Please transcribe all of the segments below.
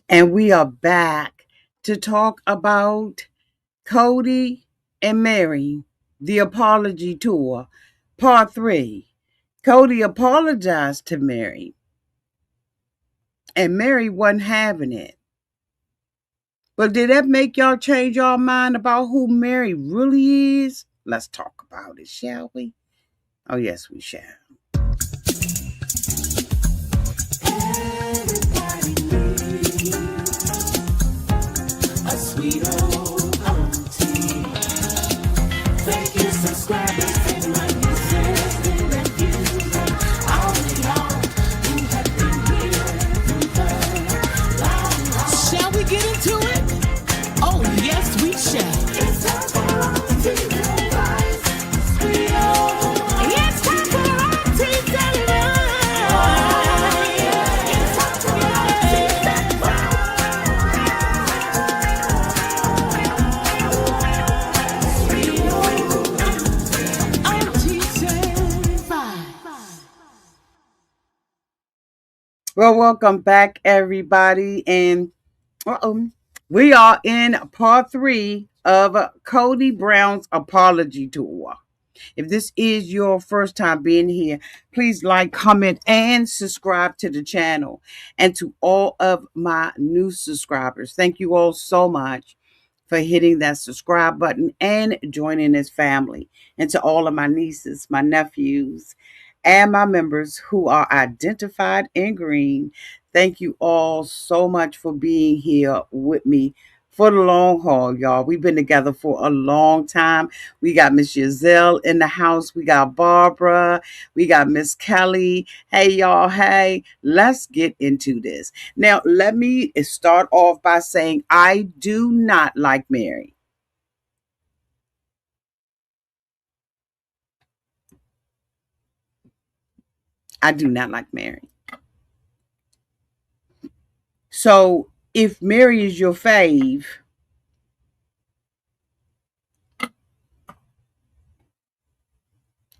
And we are back to talk about Kody and Meri, the apology tour, part 3. Kody apologized to Meri, and Meri wasn't having it. But did that make y'all change your mind about who Meri really is? Let's talk about it, shall we? Oh, yes, we shall. Everybody needs a sweet old auntie. Thank you, subscribers, and my nieces and nephews, and all of y'all who have been here through the long. Shall we get into it? Oh, yes, we shall. It's time for Auntie Advice. Sweet old. It's time for Auntie Advice. Well, welcome back, everybody. And we are in part 3 of Kody Brown's apology tour. If this is your first time being here, please like, comment, and subscribe to the channel. And to all of my new subscribers, thank you all so much for hitting that subscribe button and joining this family. And to all of my nieces, my nephews, and my members who are identified in green, thank you all so much for being here with me for the long haul, y'all. We've been together for a long time. We got Miss Giselle in the house. We got Barbara. We got Miss Kelly. Hey, y'all. Hey, let's get into this. Now, let me start off by saying I do not like Meri. I do not like Meri. So if Meri is your fave,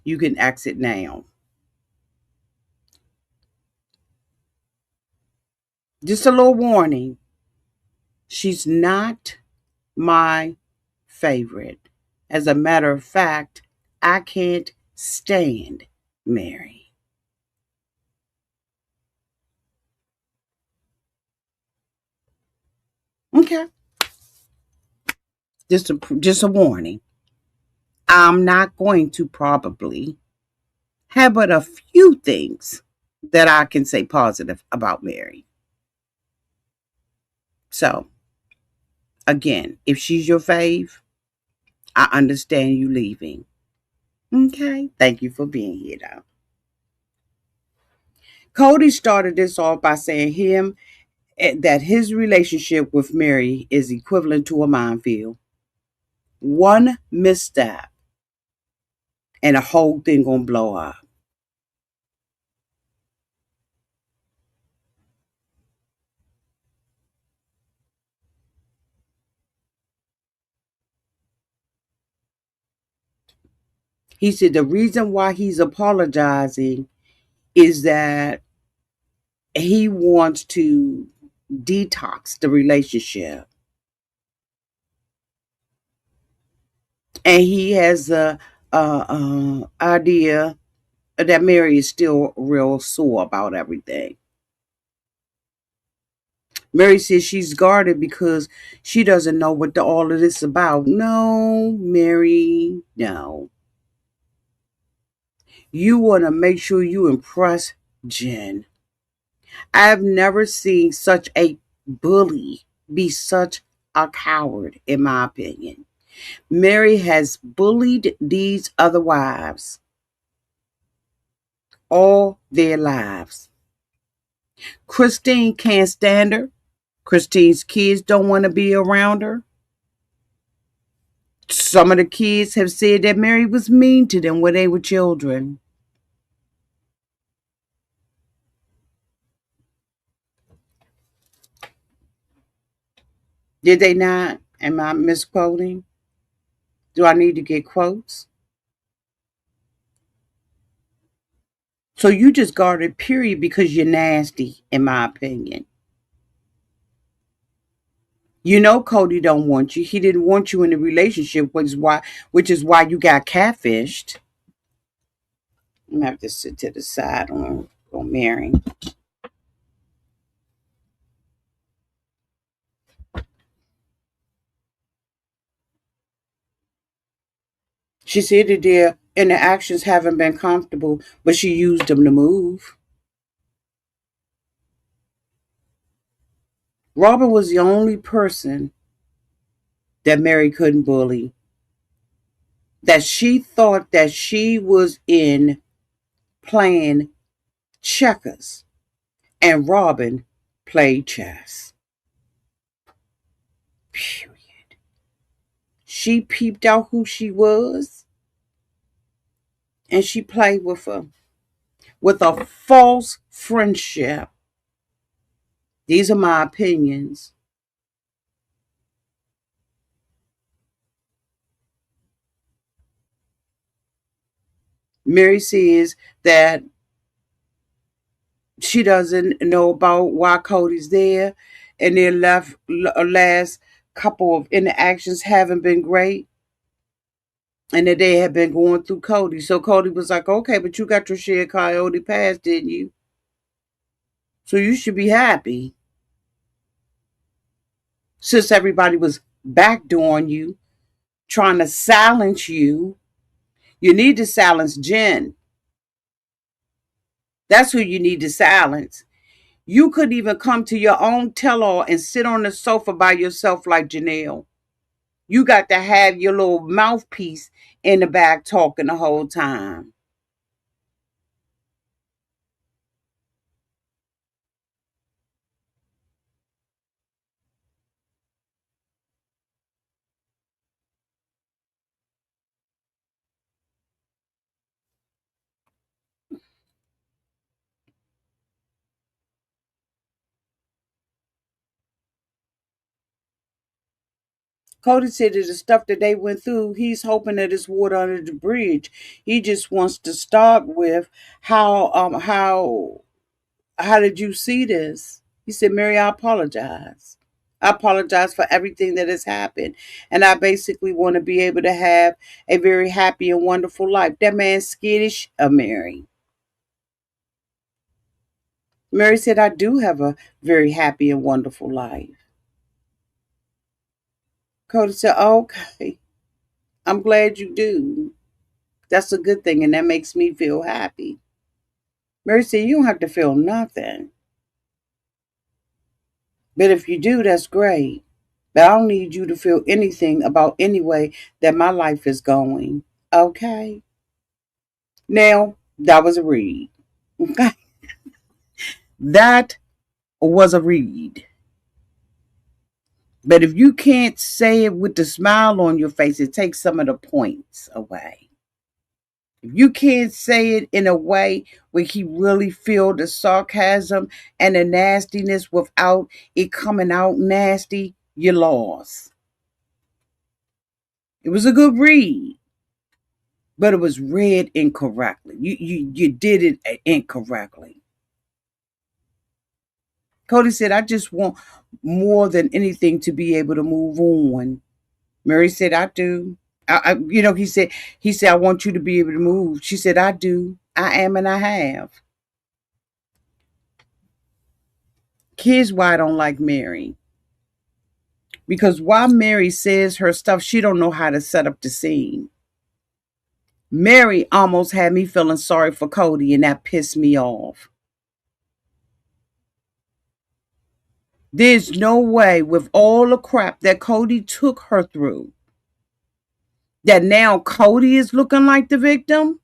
you can exit now. Just a little warning. She's not my favorite. As a matter of fact, I can't stand Meri. Okay. Just a warning. I'm not going to probably have but a few things that I can say positive about Meri. So, again, if she's your fave, I understand you leaving. Okay. Thank you for being here, though. Kody started this off by saying that his relationship with Meri is equivalent to a minefield. One misstep and the whole thing gonna blow up. He said the reason why he's apologizing is that he wants to detox the relationship. And he has the idea that Meri is still real sore about everything. Meri says she's guarded because she doesn't know what all of this is about. No, Meri, no. You want to make sure you impress Jen. I've never seen such a bully be such a coward, in my opinion. Meri has bullied these other wives all their lives. Christine can't stand her. Christine's kids don't want to be around her. Some of the kids have said that Meri was mean to them when they were children. Did they not? Am I misquoting? Do I need to get quotes? So you just guarded period because you're nasty, in my opinion. You know Kody don't want you. He didn't want you in the relationship, which is why you got catfished. I'm gonna have to sit to the side on Meri. She said that their interactions haven't been comfortable, but she used them to move. Robin was the only person that Meri couldn't bully. That she thought that she was in playing checkers and Robin played chess. Period. She peeped out who she was and she played with her with a false friendship. These are my opinions. Meri says that she doesn't know about why Kody's there, and their last couple of interactions haven't been great, and that they have been going through Kody. So Kody was like, "Okay, but you got your share of Coyote Pass, didn't you? So you should be happy." Since everybody was backdooring you, trying to silence you, you need to silence Jen. That's who you need to silence. You could even come to your own tell all and sit on the sofa by yourself like Janelle. You got to have your little mouthpiece in the back talking the whole time. Kody said that the stuff that they went through, he's hoping that it's water under the bridge. He just wants to start with how did you see this? He said, Meri, I apologize. I apologize for everything that has happened. And I basically want to be able to have a very happy and wonderful life. That man's skittish of Meri. Meri said, I do have a very happy and wonderful life. Kody said, okay, I'm glad you do. That's a good thing, and that makes me feel happy. Meri said, you don't have to feel nothing. But if you do, that's great. But I don't need you to feel anything about any way that my life is going. Okay? Now, that was a read. Okay? That was a read. But if you can't say it with the smile on your face, it takes some of the points away. If you can't say it in a way where he really feel the sarcasm and the nastiness without it coming out nasty, you lost. It was a good read, but it was read incorrectly. You did it incorrectly. Kody said, I just want more than anything to be able to move on. Meri said, I do. He said, I want you to be able to move. She said, I do. I am and I have. Here's why I don't like Meri. Because while Meri says her stuff, she don't know how to set up the scene. Meri almost had me feeling sorry for Kody, and that pissed me off. There's no way, with all the crap that Kody took her through, that now Kody is looking like the victim.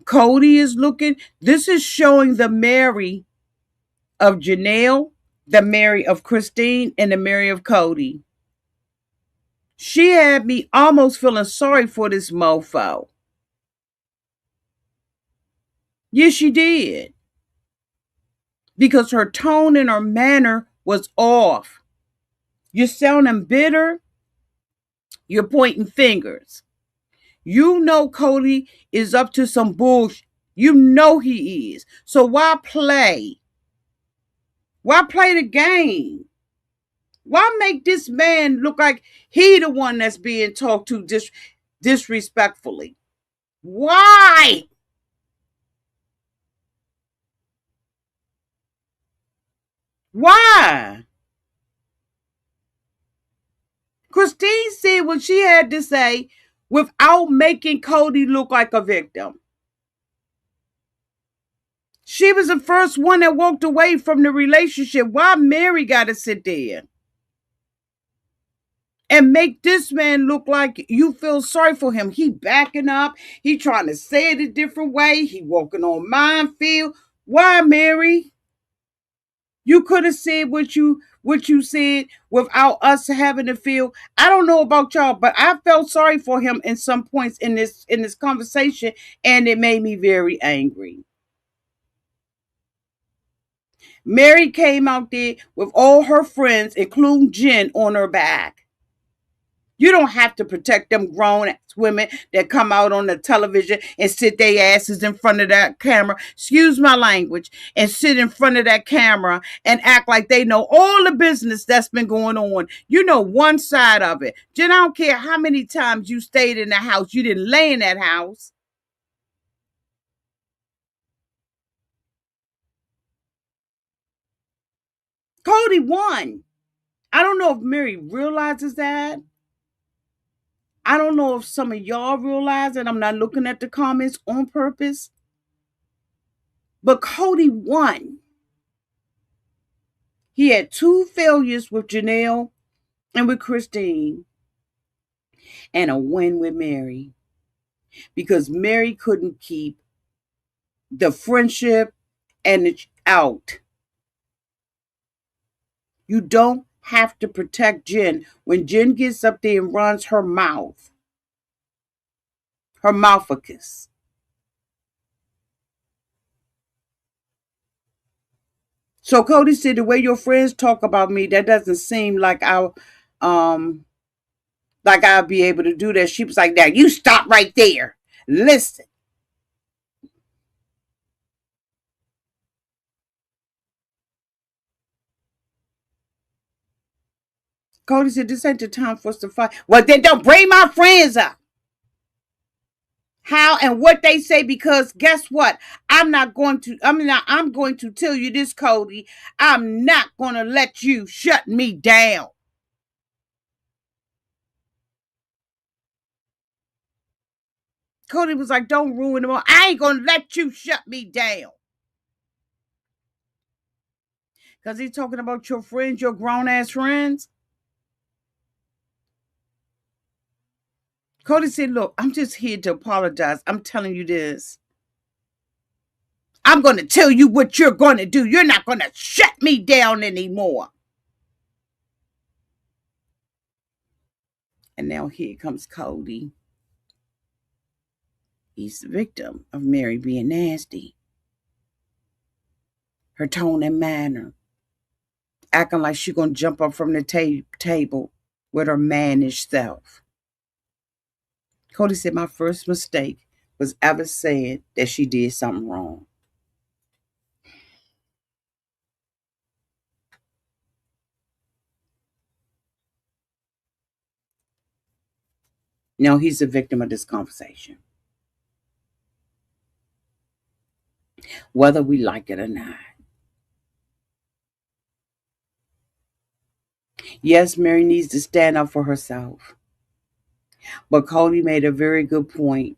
Kody is looking, this is showing the Meri of Janelle, the Meri of Christine, and the Meri of Kody. She had me almost feeling sorry for this mofo. Yes, she did. Because her tone and her manner was off. You're sounding bitter. You're pointing fingers. You know Kody is up to some bullshit. You know he is. So why play? Why play the game? Why make this man look like he the one that's being talked to disrespectfully? Why? Why? Christine said what she had to say without making Kody look like a victim. She was the first one that walked away from the relationship. Why Meri got to sit there and make this man look like you feel sorry for him? He backing up. He trying to say it a different way. He walking on minefield. Why, Meri? You could have said what you said without us having to feel. I don't know about y'all, but I felt sorry for him in some points in this conversation, and it made me very angry. Meri came out there with all her friends, including Jen, on her back. You don't have to protect them grown ass women that come out on the television and sit their asses in front of that camera. Excuse my language. And sit in front of that camera and act like they know all the business that's been going on. You know one side of it. Jen, I don't care how many times you stayed in the house. You didn't lay in that house. Kody won. I don't know if Meri realizes that. I don't know if some of y'all realize that. I'm not looking at the comments on purpose. But Kody won. He had two failures with Janelle and with Christine, and a win with Meri, because Meri couldn't keep the friendship and it out. You don't have to protect Jen when Jen gets up there and runs her mouth, her mouthicus. So Kody said, the way your friends talk about me, that doesn't seem um like I'll be able to do that. She was like, now you stop right there. Listen. Kody said, this ain't the time for us to fight. Well, then don't bring my friends up. How and what they say, because guess what? I'm going to tell you this, Kody. I'm not going to let you shut me down. Kody was like, don't ruin them all. I ain't going to let you shut me down. Because he's talking about your friends, your grown ass friends. Kody said, look, I'm just here to apologize. I'm telling you this. I'm going to tell you what you're going to do. You're not going to shut me down anymore. And now here comes Kody. He's the victim of Meri being nasty. Her tone and manner. Acting like she's going to jump up from the table with her mannish self. Kody said, my first mistake was ever saying that she did something wrong. Now he's a victim of this conversation, whether we like it or not. Yes, Meri needs to stand up for herself. But Kody made a very good point.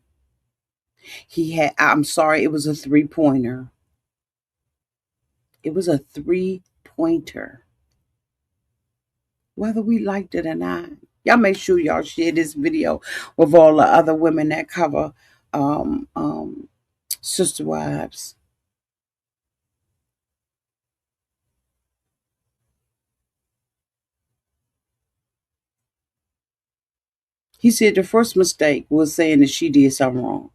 I'm sorry, it was a 3-pointer. It was a 3-pointer. Whether we liked it or not. Y'all make sure y'all share this video with all the other women that cover um, um, Sister Wives. He said the first mistake was saying that she did something wrong.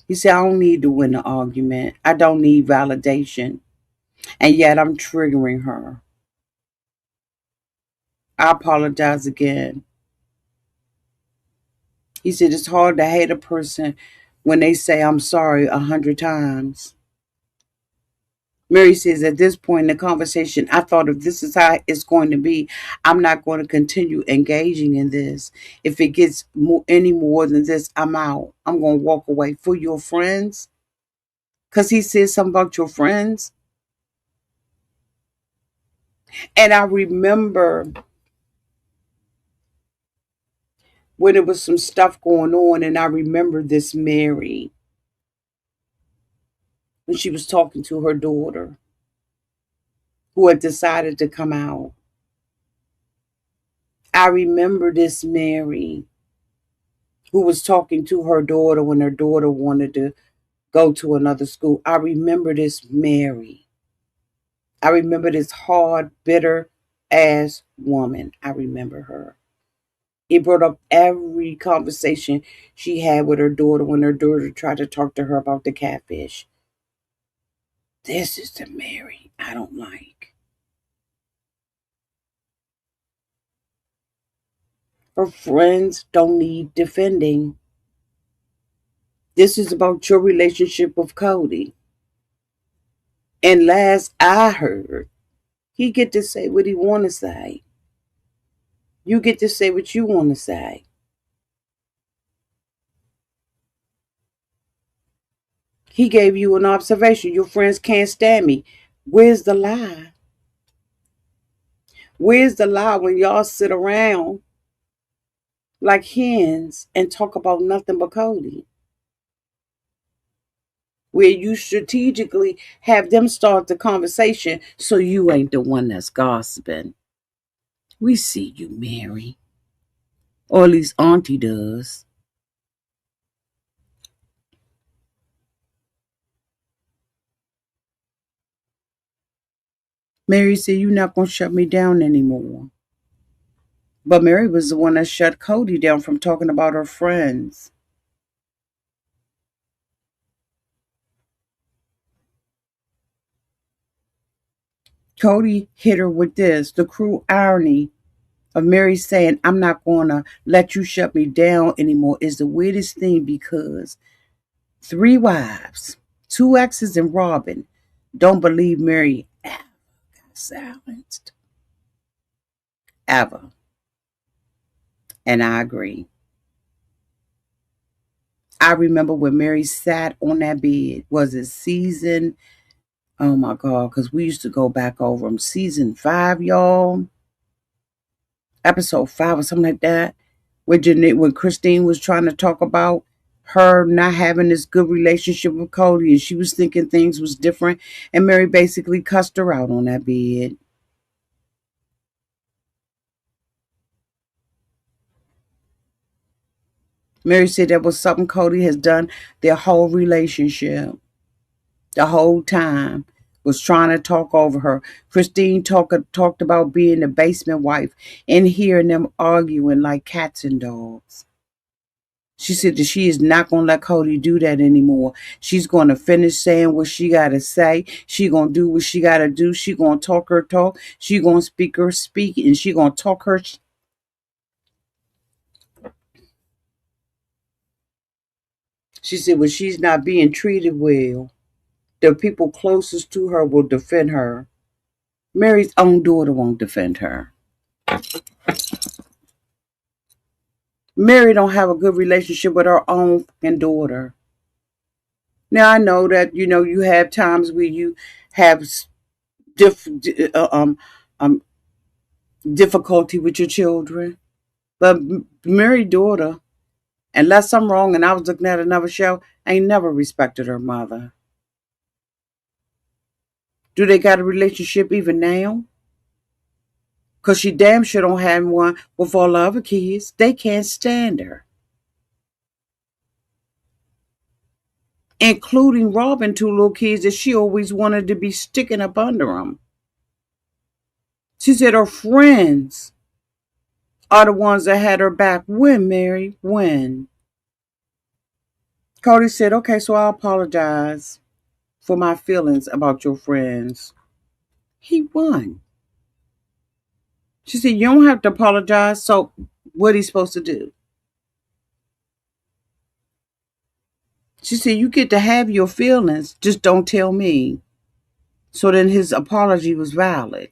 He said, I don't need to win the argument. I don't need validation. And yet I'm triggering her. I apologize again. He said, it's hard to hate a person when they say I'm sorry 100 times. Meri says, at this point in the conversation, I thought if this is how it's going to be, I'm not going to continue engaging in this. If it gets any more than this, I'm out. I'm going to walk away. For your friends? Because he said something about your friends. And I remember when there was some stuff going on, and I remember this Meri, when she was talking to her daughter, who had decided to come out. I remember this Meri who was talking to her daughter when her daughter wanted to go to another school. I remember this Meri. I remember this hard, bitter ass woman. I remember her. It brought up every conversation she had with her daughter when her daughter tried to talk to her about the catfish. This is the Meri I don't like. Her friends don't need defending. This is about your relationship with Kody. And last I heard, he get to say what he want to say. You get to say what you want to say. He gave you an observation. Your friends can't stand me. Where's the lie? Where's the lie when y'all sit around like hens and talk about nothing but Kody? Where you strategically have them start the conversation so you ain't the one that's gossiping. We see you, Meri. Or at least Auntie does. Meri said, you're not going to shut me down anymore. But Meri was the one that shut Kody down from talking about her friends. Kody hit her with this, the cruel irony of Meri saying, I'm not going to let you shut me down anymore is the weirdest thing because 3 wives, 2 exes, and Robin don't believe Meri ever got silenced. Ever. And I agree. I remember when Meri sat on that bed. Was it season? Oh my God, because we used to go back over them. Season 5, y'all. Episode 5 or something like that. When Christine was trying to talk about her not having this good relationship with Kody and she was thinking things was different. And Meri basically cussed her out on that bed. Meri said that was something Kody has done their whole relationship. The whole time was trying to talk over her. Christine talked about being the basement wife and hearing them arguing like cats and dogs. She said that she is not going to let Kody do that anymore. She's going to finish saying what she got to say. She going to do what she got to do. She going to talk her talk. She going to speak her speak. And she going to talk her. She said, well, she's not being treated well. The people closest to her will defend her. Meri's own daughter won't defend her. Meri don't have a good relationship with her own fucking daughter. Now I know that you have times where you have diff, um, difficulty with your children, but Meri's daughter, unless I'm wrong, and I was looking at another show, ain't never respected her mother. Do they got a relationship even now? Cause she damn sure don't have one with all the other kids. They can't stand her, including Robin, 2 little kids that she always wanted to be sticking up under them. She said her friends are the ones that had her back. When, Meri? When? Kody said, okay, so I apologize for my feelings about your friends. He won. She said, you don't have to apologize. So what are you supposed to do? She said, you get to have your feelings. Just don't tell me. So then his apology was valid.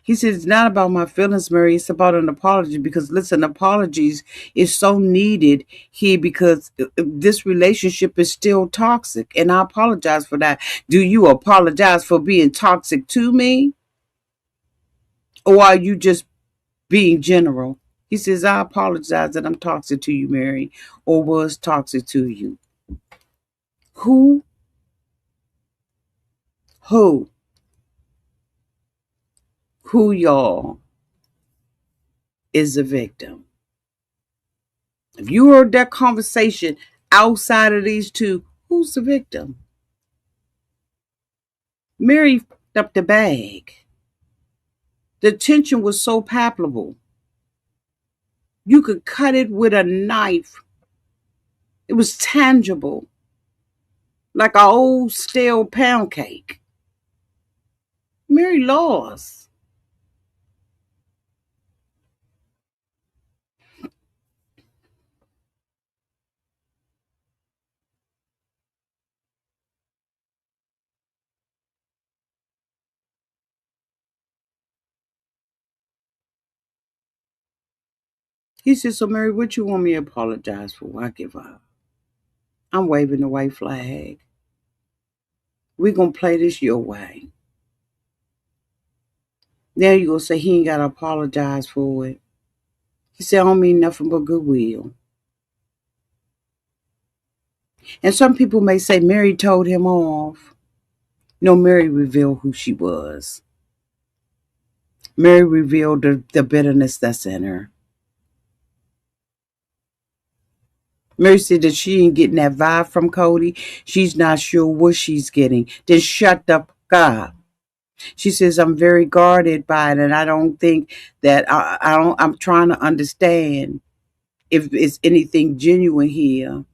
He said, it's not about my feelings, Mary. It's about an apology because, listen, apologies is so needed here because this relationship is still toxic. And I apologize for that. Do you apologize for being toxic to me? Or are you just being general? He says, I apologize that I'm toxic to you, Mary, or was toxic to you. Who, who, who y'all is the victim? If you heard that conversation outside of these two, who's the victim? Meri f***ed up the bag. The tension was so palpable. You could cut it with a knife. It was tangible, like an old stale pound cake. Meri lost. He said, so Meri, what you want me to apologize for? I give up. I'm waving the white flag. We're going to play this your way. Now you're going to say he ain't got to apologize for it. He said, I don't mean nothing but goodwill. And some people may say Meri told him off. No, Meri revealed who she was. Meri revealed the bitterness that's in her. Meri said that she ain't getting that vibe from Kody. She's not sure what she's getting. Then shut the fuck up. She says, I'm very guarded by it, and I don't think that I'm trying to understand if it's anything genuine here.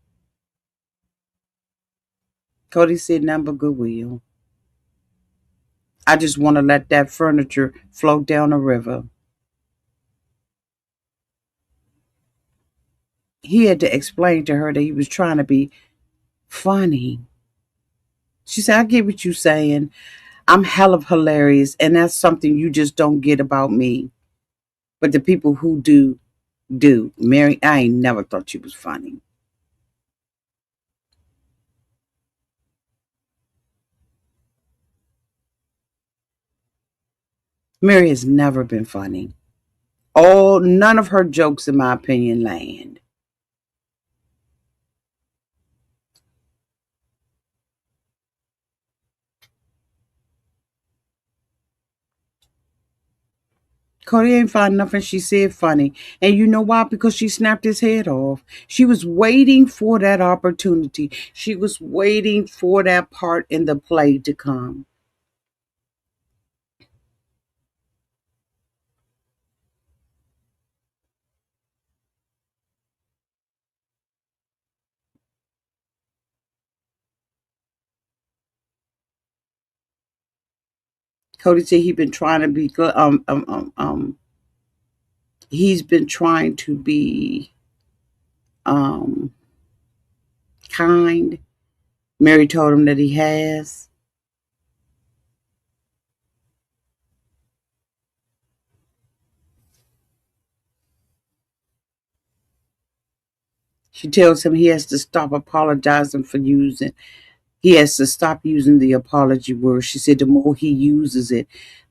Kody said, nothing but goodwill. I just want to let that furniture float down the river. He had to explain to her that he was trying to be funny. She said, I get what you're saying. I'm hell of hilarious, and that's something you just don't get about me. But the people who do, do. Meri, I ain't never thought she was funny. Meri has never been funny. None of her jokes, in my opinion, land. Kody ain't find nothing she said funny. And you know why? Because she snapped his head off. She was waiting for that opportunity. She was waiting for that part in the play to come. Kody said he been trying to be good. He's been trying to be um kind. Meri told him that he has. She tells him he has to stop apologizing for using. He has to stop using the apology word. She said the more he uses it,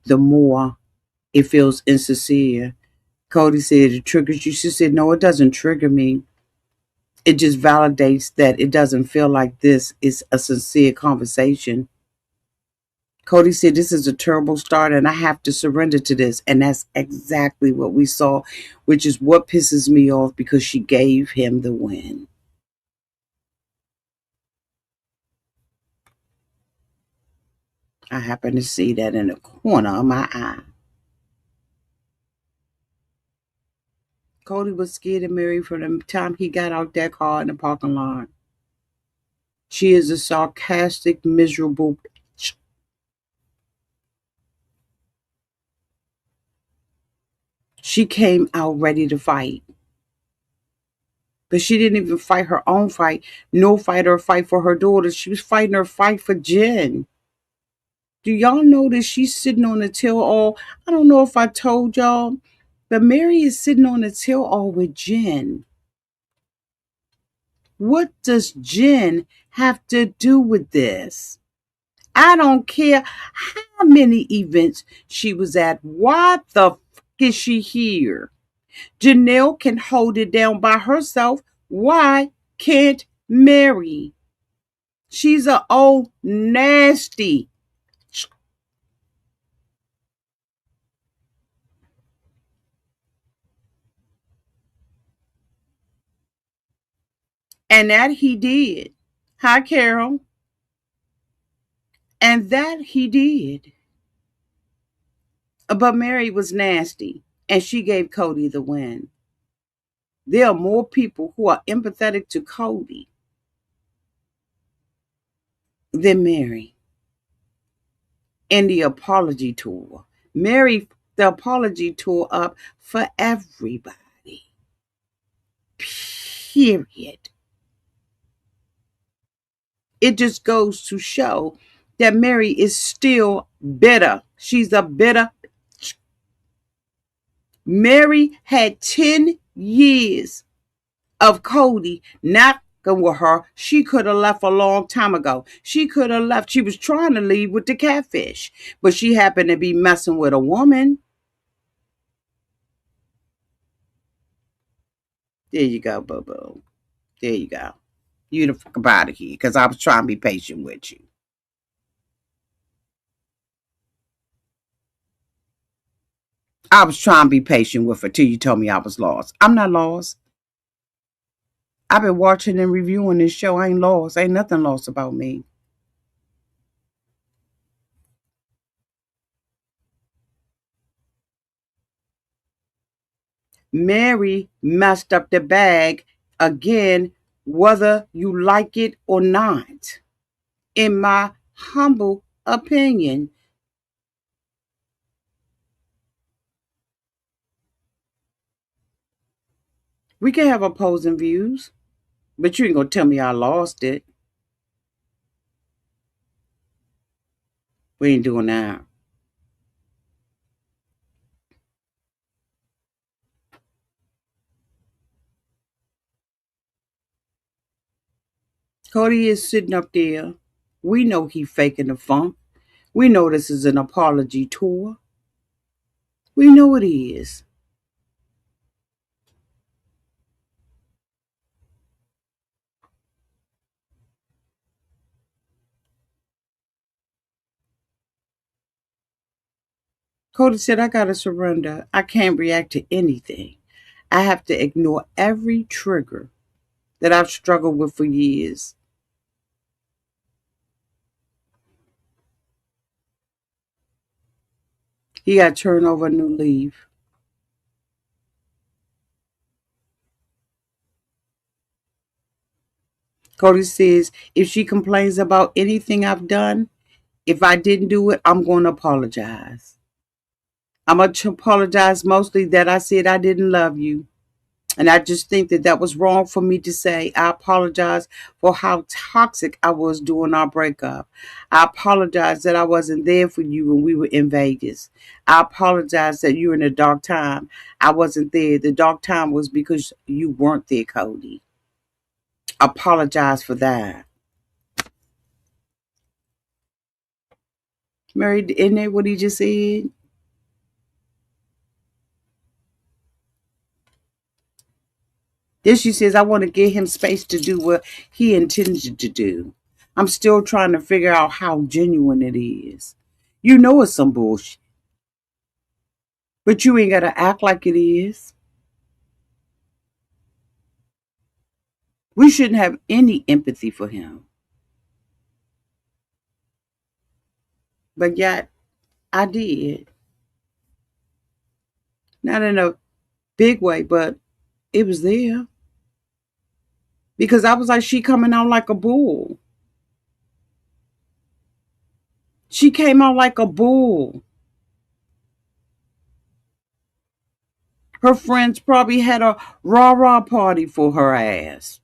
the more it feels insincere. Kody said it triggers you. She said, no, it doesn't trigger me. It just validates that it doesn't feel like this is a sincere conversation. Kody said, this is a terrible start and I have to surrender to this. And that's exactly what we saw, which is what pisses me off because she gave him the win. I happen to see that in the corner of my eye. Kody was scared of Meri from the time he got out that car in the parking lot. She is a sarcastic, miserable bitch. She came out ready to fight. But she didn't even fight her own fight, no fight or fight for her daughter. She was fighting her fight for Jen. Do y'all know that she's sitting on the tell all? I don't know if I told y'all, but Meri is sitting on the tell all with Jen. What does Jen have to do with this? I don't care how many events she was at. Why the fuck is she here? Janelle can hold it down by herself. Why can't Meri? She's a old nasty. And that he did. Hi, Carol. And that he did. But Meri was nasty. And she gave Kody the win. There are more people who are empathetic to Kody than Meri in the apology tour. Meri, the apology tour up for everybody. Period. It just goes to show that Meri is still bitter. She's a bitter. Meri had 10 years of Kody not going with her. She could have left a long time ago. She could have left. She was trying to leave with the catfish, but she happened to be messing with a woman. There you go, boo boo. There you go. You the fuck out of here because I was trying to be patient with you. I was trying to be patient with her till you told me I was lost. I'm not lost. I've been watching and reviewing this show. I ain't lost. Ain't nothing lost about me. Meri messed up the bag again, whether you like it or not. In my humble opinion, we can have opposing views, but you ain't gonna tell me I lost it. We ain't doing that. Kody is sitting up there. We know he faking the funk. We know this is an apology tour. We know it is. Kody said, I gotta surrender. I can't react to anything. I have to ignore every trigger that I've struggled with for years. He got to turn over a new leaf. Kody says, if she complains about anything I've done, if I didn't do it, I'm going to apologize. I'm going to apologize mostly that I said I didn't love you. And I just think that that was wrong for me to say. I apologize for how toxic I was during our breakup. I apologize that I wasn't there for you when we were in Vegas. I apologize that you were in a dark time. I wasn't there. The dark time was because you weren't there, Kody. Apologize for that. Meri, isn't that what he just said? Then she says, I want to give him space to do what he intended to do. I'm still trying to figure out how genuine it is. You know it's some bullshit, but you ain't got to act like it is. We shouldn't have any empathy for him. But yet, I did. Not in a big way, but it was there. Because I was like, she coming out like a bull. She came out like a bull. Her friends probably had a rah-rah party for her ass.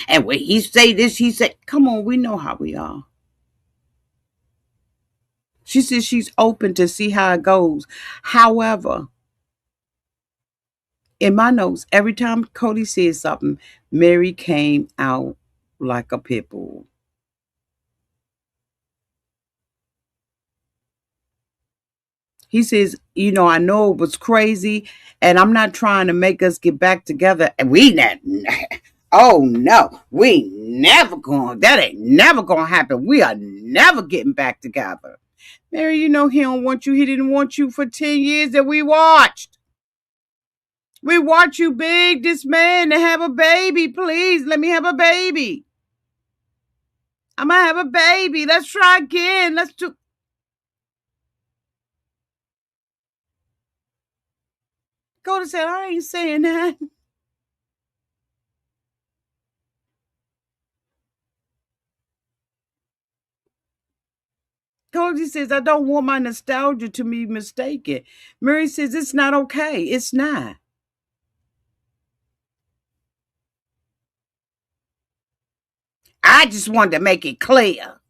And when he say this, he said, come on, we know how we are. She says she's open to see how it goes. However, in my notes, every time Kody said something, Meri came out like a pit bull. He says, I know it was crazy, and I'm not trying to make us get back together. And we not, oh no, we never going, that ain't never going to happen. We are never getting back together. Meri, he don't want you. He didn't want you for 10 years that we watched. We watch you beg this man to have a baby. Please let me have a baby. I'm going to have a baby. Let's try again. Let's do. Kody said, I ain't saying that. Kody says, I don't want my nostalgia to be mistaken. Meri says, it's not okay. It's not. I just wanted to make it clear.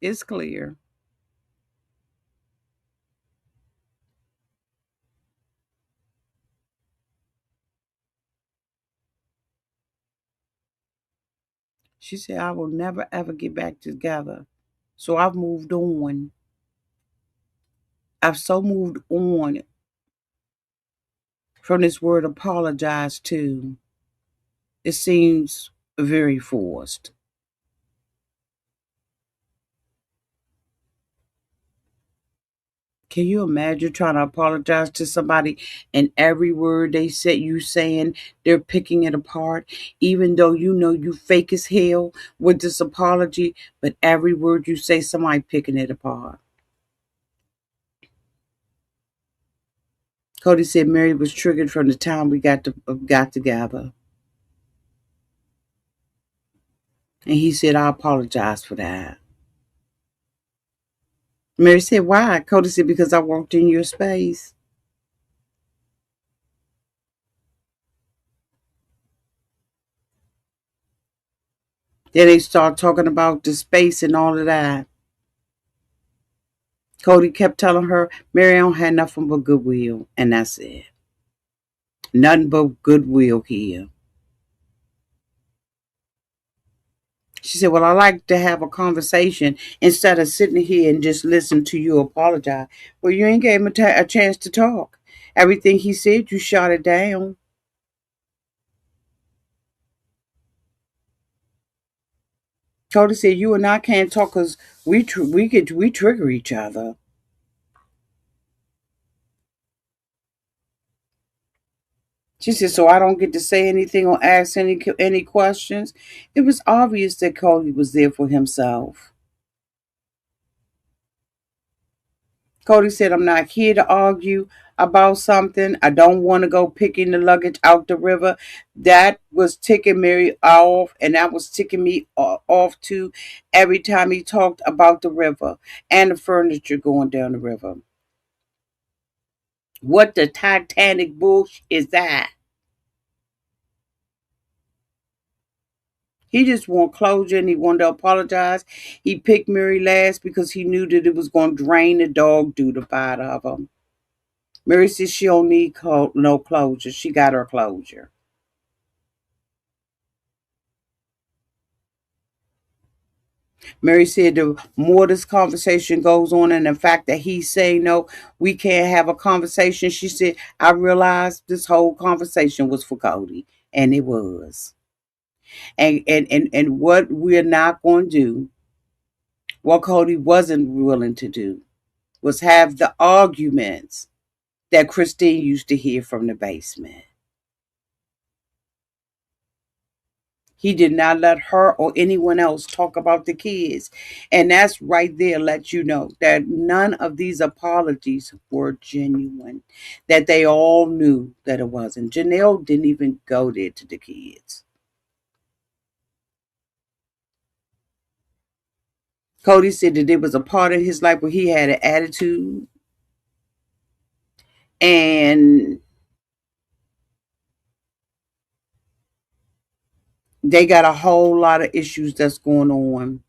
It's clear. She said, I will never, ever get back together. So I've moved on. I've so moved on from this word apologize to. It seems very forced. Can you imagine trying to apologize to somebody and every word they said you saying they're picking it apart, even though you fake as hell with this apology, but every word you say somebody picking it apart. Kody said Meri was triggered from the time we got together, and he said I apologize for that. Meri said why? Kody said because I walked in your space. Then they start talking about the space and all of that. Kody kept telling her Meri don't have nothing but goodwill, and that's it. Nothing but goodwill here. She said, well, I like to have a conversation instead of sitting here and just listen to you apologize. Well, you ain't gave him a chance to talk. Everything he said, you shot it down. Cody said, you and I can't talk because we trigger each other. She said, so I don't get to say anything or ask any questions. It was obvious that Cody was there for himself. Kody said, I'm not here to argue about something. I don't want to go picking the luggage out the river. That was ticking Meri off, and that was ticking me off too every time he talked about the river and the furniture going down the river. What the Titanic bullshit is that? He just want closure and he wanted to apologize. He picked Meri last because he knew that it was going to drain the dog due to out of him. Meri says she don't need no closure. She got her closure. Meri said the more this conversation goes on and the fact that he's saying no, we can't have a conversation. She said, I realized this whole conversation was for Kody. And it was. And what we're not going to do, what Kody wasn't willing to do, was have the arguments that Christine used to hear from the basement. He did not let her or anyone else talk about the kids. And that's right there, let you know that none of these apologies were genuine, that they all knew that it wasn't. Janelle didn't even go there to the kids. Kody said that there was a part of his life where he had an attitude. And they got a whole lot of issues that's going on.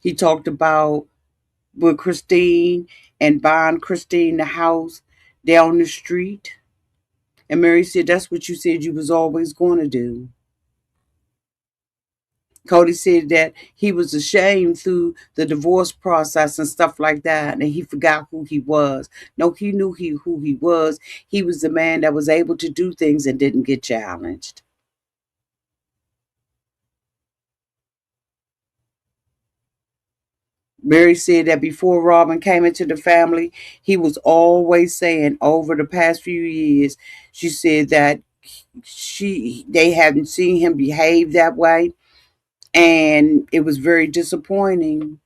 He talked about with Christine and buying Christine the house down the street. And Meri said, that's what you said you was always going to do. Kody said that he was ashamed through the divorce process and stuff like that, and he forgot who he was. No, he knew who he was. He was the man that was able to do things and didn't get challenged. Meri said that before Robin came into the family, he was always saying over the past few years, she said that they hadn't seen him behave that way, and it was very disappointing.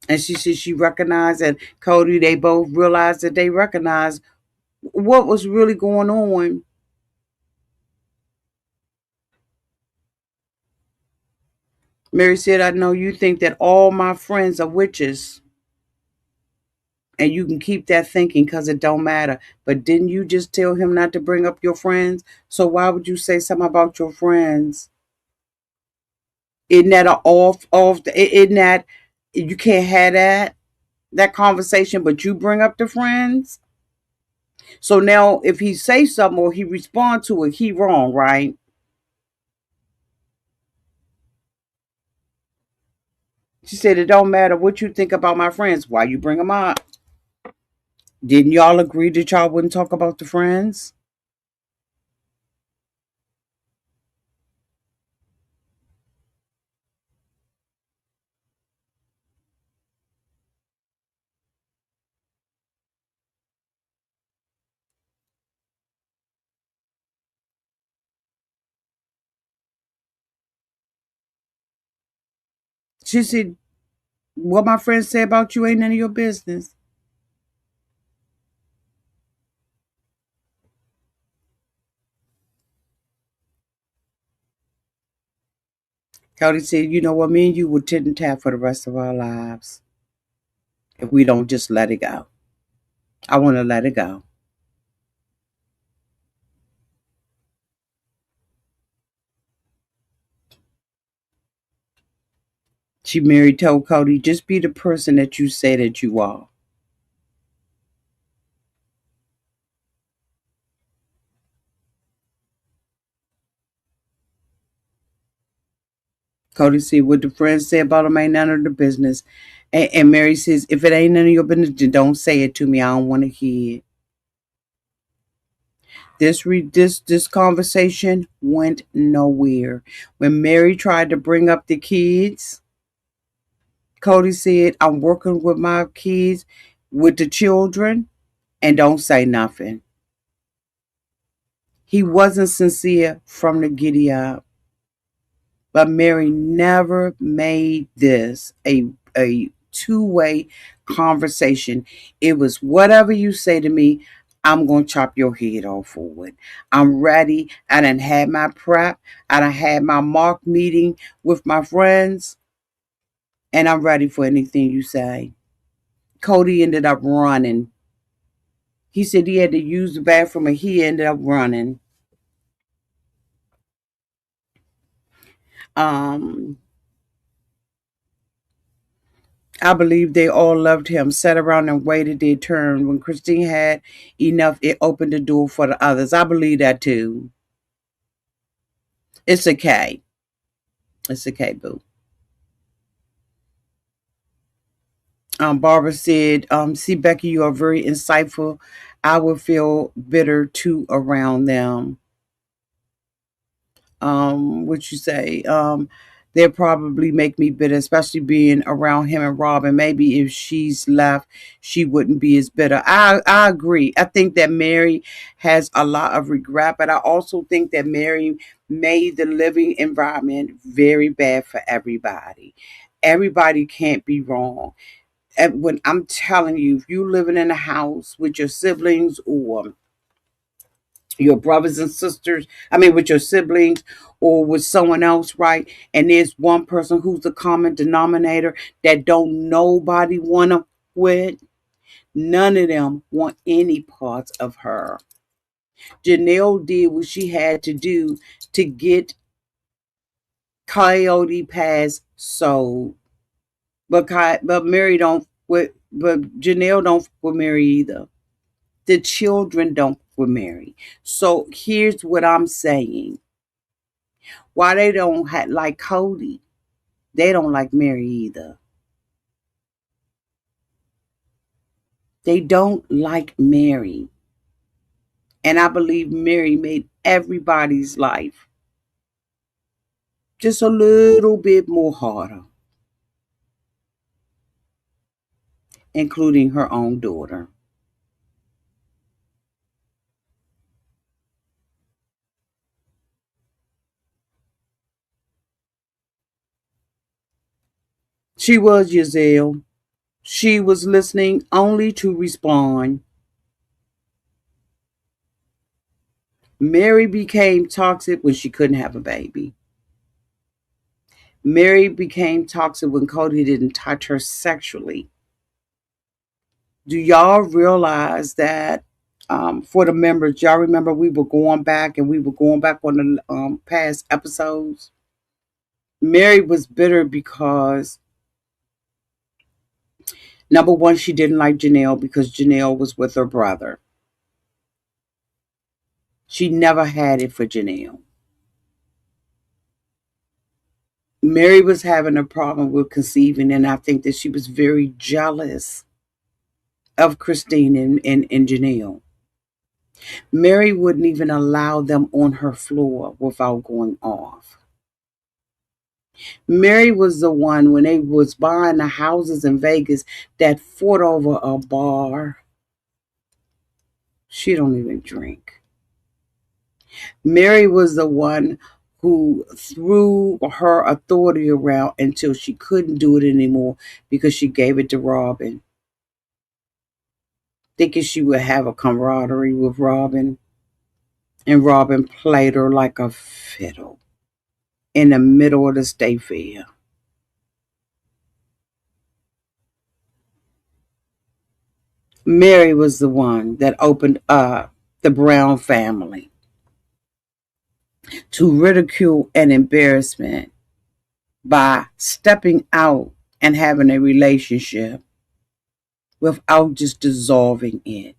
And she said she recognized, and Kody, they both realized that they recognized what was really going on. Meri said, I know you think that all my friends are witches, and you can keep that thinking because it don't matter. But didn't you just tell him not to bring up your friends? So why would you say something about your friends? Isn't that a off? Isn't that you can't have that conversation, but you bring up the friends? So now, if he say something or he respond to it, he wrong, right? She said, it don't matter what you think about my friends. Why you bring them up? Didn't y'all agree that y'all wouldn't talk about the friends? She said, what my friends say about you ain't none of your business. Cody said, you know what, me and you would tit and tat for the rest of our lives if we don't just let it go. I want to let it go. Mary told Cody, just be the person that you say that you are. Cody said, what the friends say about him ain't none of the business. And Mary says, if it ain't none of your business, then don't say it to me. I don't want to hear it. This conversation went nowhere. When Meri tried to bring up the kids, Kody said, I'm working with my kids, with the children, and don't say nothing. He wasn't sincere from the giddy up. But Meri never made this a two-way conversation. It was whatever you say to me, I'm gonna chop your head off for it. I'm ready. I done had my prep. I done had my mock meeting with my friends, and I'm ready for anything you say. Kody ended up running. He said he had to use the bathroom, and he ended up running. Um, I believe they all loved him, sat around and waited their turn. When Christine had enough, it opened the door for the others. I believe that too. It's okay. It's okay, boo. Barbara said, see, Becky, you are very insightful. I would feel bitter too around them. What you say? They'll probably make me bitter, especially being around him and Robin. Maybe if she's left, she wouldn't be as bitter. I agree. I think that Meri has a lot of regret, but I also think that Meri made the living environment very bad for everybody. Everybody can't be wrong. And when I'm telling you, if you living in a house with your siblings or your brothers and sisters, I mean, with your siblings or with someone else, right? And there's one person who's the common denominator that don't nobody want to quit. None of them want any parts of her. Janelle did what she had to do to get Coyote Pass sold. But Meri don't with but Janelle don't with Meri either. The children don't with Meri. So here's what I'm saying. Why they don't like Kody, they don't like Meri either. They don't like Meri. And I believe Meri made everybody's life just a little bit more harder, including her own daughter. She was Giselle. She was listening only to respond. Meri became toxic when she couldn't have a baby. Meri became toxic when Kody didn't touch her sexually. Do y'all realize that for the members, y'all remember we were going back and we were going back on the past episodes? Meri was bitter because, number one, she didn't like Janelle because Janelle was with her brother. She never had it for Janelle. Meri was having a problem with conceiving, and I think that she was very jealous of Christine and Janelle. Meri wouldn't even allow them on her floor without going off. Meri was the one when they was buying the houses in Vegas that fought over a bar. She don't even drink. Meri was the one who threw her authority around until she couldn't do it anymore because she gave it to Robin, thinking she would have a camaraderie with Robin. And Robin played her like a fiddle in the middle of the state fair. Meri was the one that opened up the Brown family to ridicule and embarrassment by stepping out and having a relationship without just dissolving it.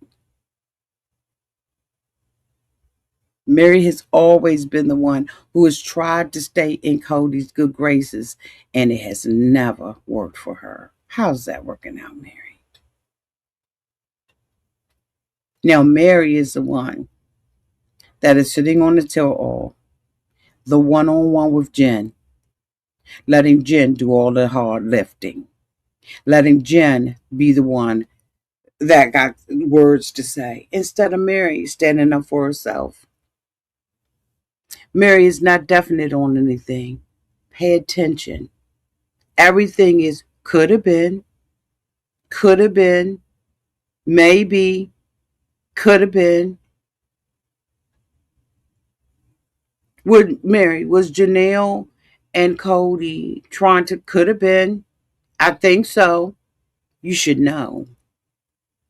Meri has always been the one who has tried to stay in Kody's good graces, and it has never worked for her. How's that working out, Meri? Now, Meri is the one that is sitting on the tell all, the one on one with Jen, letting Jen do all the hard lifting, letting Jen be the one that got words to say instead of Meri standing up for herself. Meri is not definite on anything. Pay attention. Everything is could have been, maybe, could have been. Would Meri, was Janelle and Kody trying to could have been? I think so. You should know.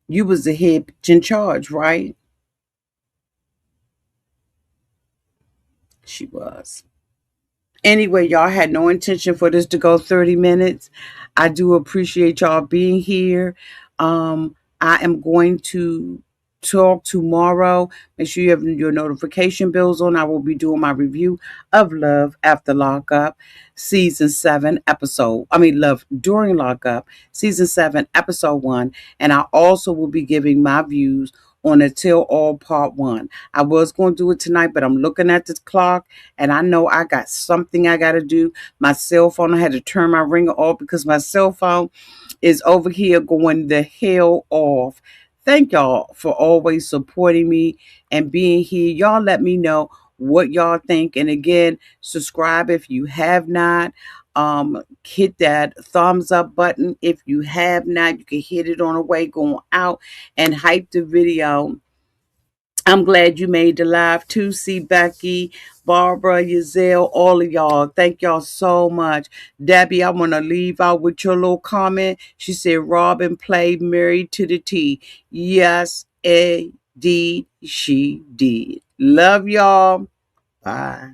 You was the head in charge, right? She was. Anyway, y'all had no intention for this to go 30 minutes. I do appreciate y'all being here. I am going to talk tomorrow. Make sure you have your notification bells on. I will be doing my review of Love After Lockup, Season 7, Love During Lockup, Season 7, Episode 1. And I also will be giving my views on Until All Part 1. I was going to do it tonight, but I'm looking at this clock and I know I got something I got to do. My cell phone, I had to turn my ringer off because my cell phone is over here going the hell off. Thank y'all for always supporting me and being here. Y'all let me know what y'all think. And again, subscribe if you have not. Hit that thumbs up button if you have not. You can hit it on the way going out and hype the video I'm glad you made the live too. See Becky, Barbara, Yazelle, all of y'all. Thank y'all so much. Debbie, I want to leave out with your little comment. She said Robin played Meri to the T. Yes, indeed, she did. Love y'all. Bye.